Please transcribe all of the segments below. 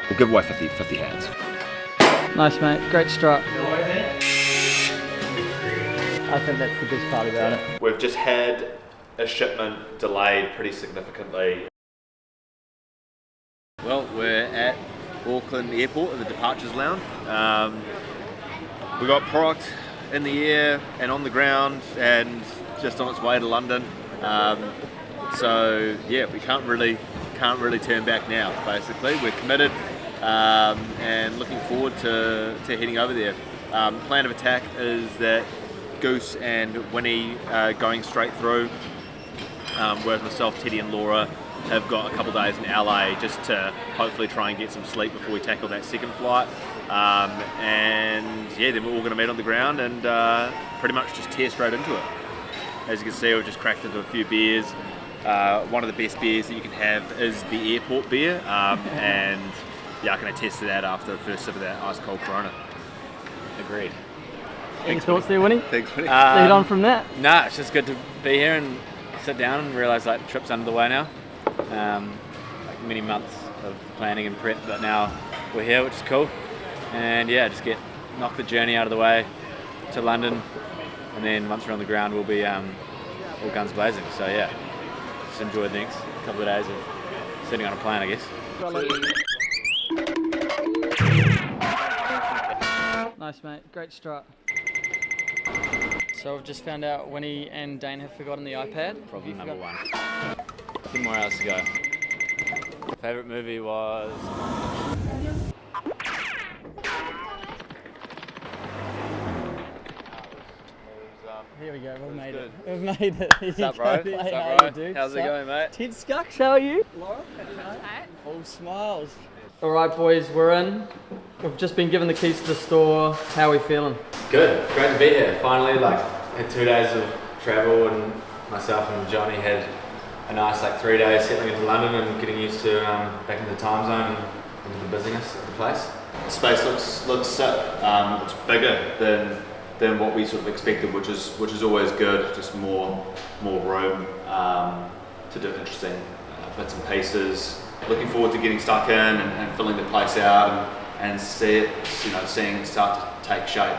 We'll give away 50 hands. Nice, mate. Great strut. I think that's the best part about it. We've just had a shipment delayed pretty significantly. Well, we're at Auckland Airport at the departures lounge. We got product in the air and on the ground and just on its way to London. So yeah, we can't really turn back now. Basically, we're committed and looking forward to heading over there. Plan of attack is that Goose and Winnie are going straight through, whereas myself, Teddy and Laura have got a couple days in LA just to hopefully try and get some sleep before we tackle that second flight. And yeah, then we're all going to meet on the ground and pretty much just tear straight into it. As you can see, we've just cracked into a few beers. One of the best beers that you can have is the airport beer, and yeah, I can attest to that after the first sip of that ice cold Corona. Agreed. Any thoughts there, Winnie? Thanks, Winnie. Lead on from that. Nah, it's just good to be here and sit down and realise like the trip's under the way now. Like many months of planning and prep, but now we're here, which is cool. And yeah, just knock the journey out of the way to London, and then once we're on the ground, we'll be all guns blazing. So yeah, just enjoy the next couple of days of sitting on a plane, I guess. Nice, mate. Great strut. So I've just found out Winnie and Dane have forgotten the iPad. Problem number one. 10 more hours to go. Favourite movie was... Here we go, we've made good. it. We've made it. What's up, bro? Hey, how are you, dude? How's it going, mate? Ted Skux, how are you? Laura? All smiles. All right, boys, we're in. We've just been given the keys to the store. How are we feeling? Good, great to be here. Finally, had 2 days of travel, and myself and Johnny had a nice 3 days settling into London and getting used to back into the time zone and into the busyness of the place. The space looks sick. It's bigger than what we sort of expected, which is always good. Just more room to do interesting bits and pieces. Looking forward to getting stuck in and filling the place out and seeing it start to take shape.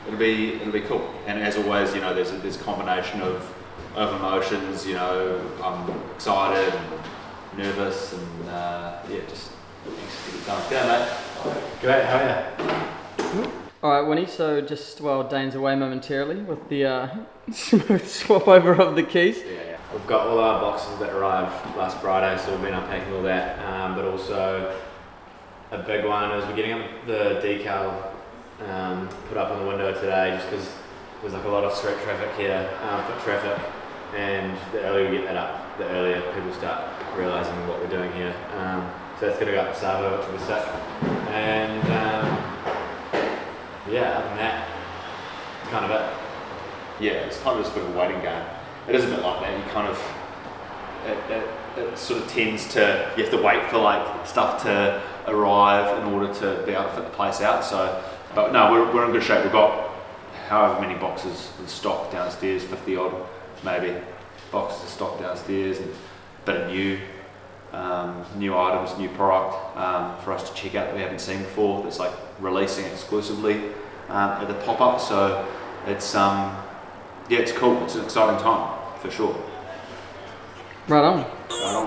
It'll be cool. And as always, there's a combination of emotions. I'm excited and nervous and just anxious to get done. G'day, mate. Great, how are you? All right, Winnie, so Dane's away momentarily with the smooth swap over of the keys. Yeah. We've got all our boxes that arrived last Friday, so we've been unpacking all that. But also a big one is we're getting the decal put up on the window today, just because there's a lot of street traffic here, foot traffic, and the earlier we get that up, the earlier people start realising what we're doing here. So that's going to go up to Savo, which will be sick. And yeah, other than that, that's kind of it. Yeah, it's kind of just a bit of a waiting game. It is a bit like that. You kind of, it sort of tends to, you have to wait for stuff to arrive in order to be able to fit the place out. So, but no, we're in good shape. We've got however many boxes in stock downstairs, 50 odd maybe boxes of stock downstairs, and a bit of new items, new product for us to check out that we haven't seen before. That's releasing exclusively at the pop-up. So it's it's cool. It's an exciting time for sure. Right on. Right on.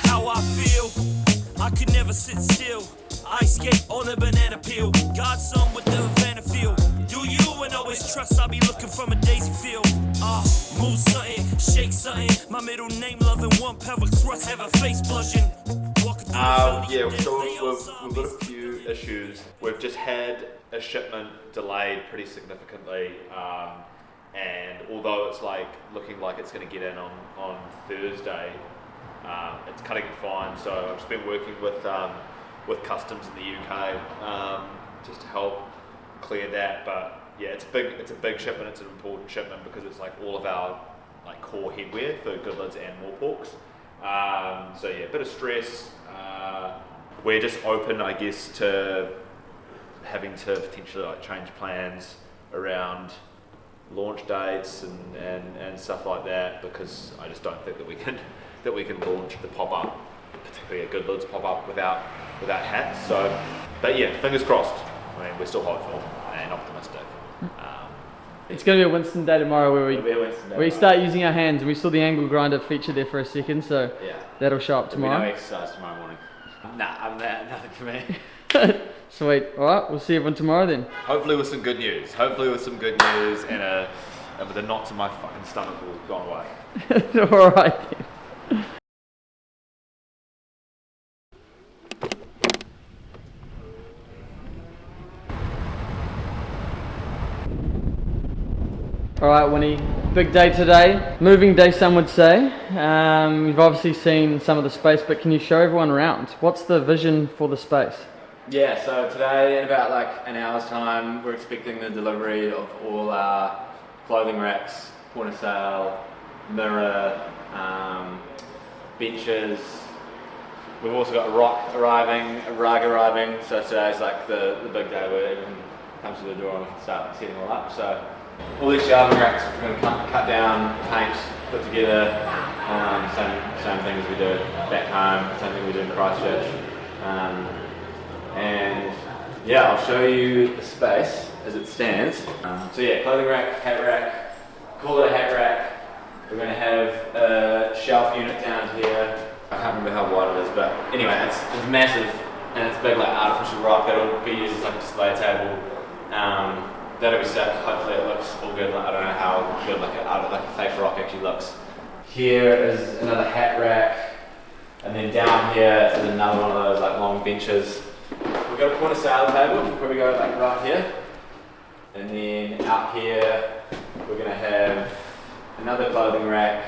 How I feel, I could never sit still. I skate on a banana peel. Godson with the Havana feel. Do you and always trust I'll be looking from a daisy field. Move something, shake something. My middle name loving, one pelvic thrust, have a face blushing. Yeah, so we've got a few issues. We've just had a shipment delayed pretty significantly, and although it's looking like it's going to get in on Thursday, it's cutting it fine. So I've just been working with customs in the UK just to help clear that. But yeah, it's a big shipment. It's an important shipment because it's all of our core headwear for Goodlids and Moorporks. So yeah, a bit of stress. We're just open, I guess, to having to potentially change plans around launch dates and stuff like that, because I just don't think that we can launch the pop-up, particularly a Goodlids pop-up without hats. So, but yeah, fingers crossed. I mean, we're still hopeful and optimistic. It's going to be a Winston day tomorrow where we we start using our hands, and we saw the angle grinder feature there for a second, so Yeah. that'll show up There'll be tomorrow. no exercise tomorrow morning. Nah, nothing for me. Sweet. Alright, we'll see everyone tomorrow then. Hopefully with some good news. And with the knots in my fucking stomach all gone away. Alright then. Alright, Winnie, big day today. Moving day, some would say. You've obviously seen some of the space, but can you show everyone around? What's the vision for the space? Yeah, so today in about like an hour's time, we're expecting the delivery of all our clothing racks, point of sale, mirror, benches. We've also got a rug arriving, so today's like the big day where everything comes to the door and we can start setting it all up. So all these shelving racks we're going to cut down, paint, put together, same thing as we do back home, same thing we do in Christchurch. And yeah, I'll show you the space as it stands. So yeah, clothing rack, hat rack, call it a hat rack. We're going to have a shelf unit down here. I can't remember how wide it is, but anyway, it's massive, and it's big like artificial rock that'll be used as like a display table. That'll be sick. Hopefully it looks all good. I don't know how good like a fake rock actually looks. Here is another hat rack, and then down here is another one of those like long benches. We've got a point of sale table. We'll probably go like right here, and then out here we're gonna have another clothing rack,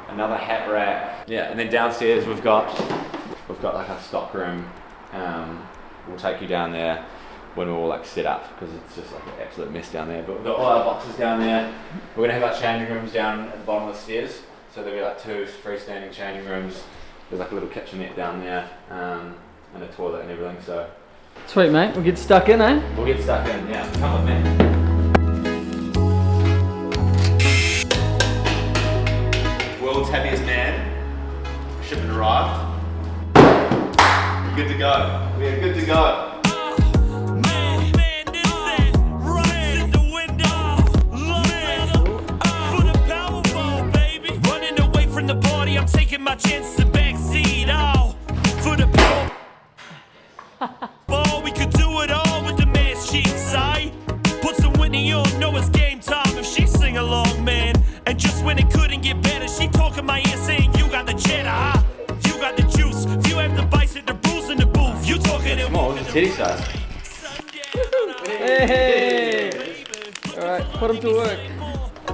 another hat rack. Yeah, and then downstairs we've got like a stock room. We'll take you down there when we're all like set up, because it's just like an absolute mess down there. But we've got all our boxes down there. We're gonna have our changing rooms down at the bottom of the stairs. So there'll be like 2 freestanding changing rooms. There's like a little kitchenette down there, and a toilet and everything. So Sweet, mate. We'll get stuck in, eh? we'll get stuck in. Yeah, come with me. World's happiest man. Shipment arrived. We're good to go. We are good to go. I'm taking my chance in the backseat, oh, for the power. Ball, we could do it all with the man's cheeks, I put some Whitney on, know it's game time if she sing along, man. And just when it couldn't get better, she talking my ear saying, you got the cheddar, huh? You got the juice, if you have the bicep, the bruise in the booth, you talking it. Small, it's a titty size. Hey! Alright, put him to work.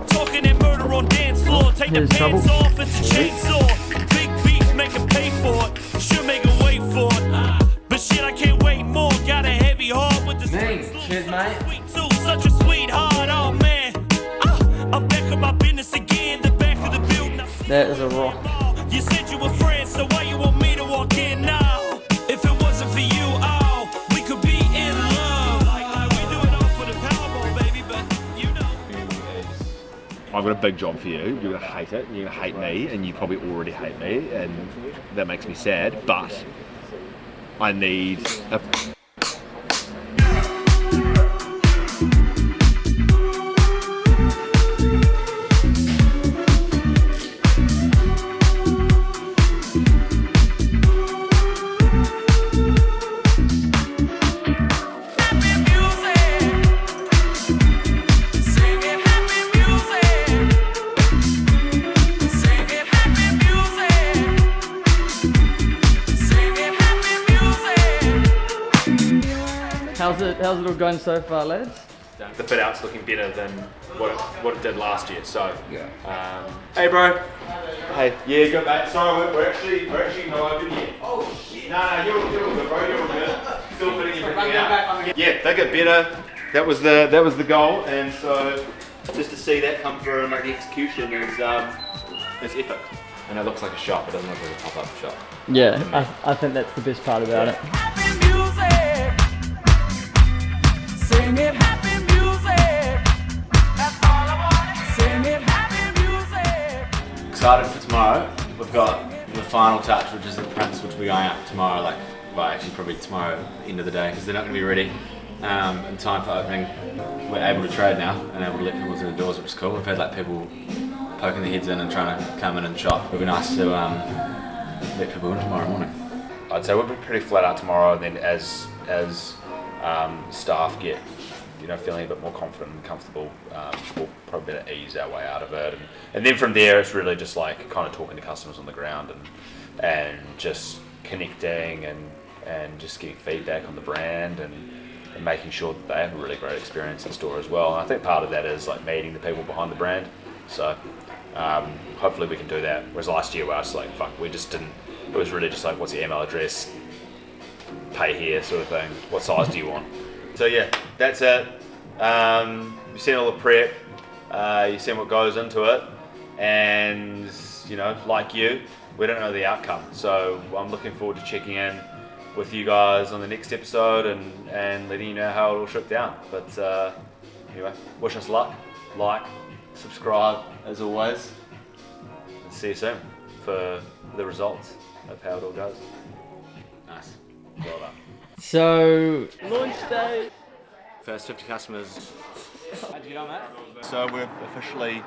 Talking and murder on dance floor. Take the pants off, it's a chainsaw. Big beef, make him pay for it. Should make him wait for it. But shit, I can't wait more. Got a heavy heart with this. Cheers, mate. Sweet tooth, such a sweetheart. Oh man, I'm back on my business again. The back of the building. That is a rock. You said you were friends, so why you want me to walk in now? If it wasn't for you, oh, we could be in love. Like we do it all for the Powerball, baby, but you know. I've got a big job for you. You're gonna hate it, and you're gonna hate me, and you probably already hate me, and that makes me sad. But I need a. How's it all going so far, lads? The fit out's looking better than what it did last year. So, hey, bro. Hey, yeah, good mate. Sorry, we're actually not open yet. Oh shit! No, you're all good, bro. You're all good. Still fitting everything out. Yeah, they get better. That was the goal, and so just to see that come through and like the execution is epic. And it looks like a shop. It doesn't look like a pop-up shop. Yeah, I think that's the best part about it. Sing it, happy music. That's all excited for tomorrow. We've got the final touch, which is the prints, which will be going up tomorrow, actually probably tomorrow, end of the day, because they're not going to be ready in time for opening. We're able to trade now and able to let people through the doors, which is cool. We've had like people poking their heads in and trying to come in and shop. It'll be nice to let people in tomorrow morning. I'd say we'll be pretty flat out tomorrow, and then as staff get feeling a bit more confident and comfortable, we'll probably better ease our way out of it, and then from there it's really just like kind of talking to customers on the ground and just connecting and just getting feedback on the brand and making sure that they have a really great experience in store as well. And I think part of that is like meeting the people behind the brand. So hopefully we can do that. Whereas last year where I was like, fuck, we just didn't. It was really just like, what's your email address? Pay here, sort of thing. What size do you want? So yeah, that's it. You've seen all the prep. You've seen what goes into it, and like you, we don't know the outcome. So I'm looking forward to checking in with you guys on the next episode and letting you know how it all shook down. But anyway, wish us luck. Like, subscribe as always, and see you soon for the results of how it all goes. Nice. Well done. So, launch day. First 50 customers. How'd you get on that? So we're officially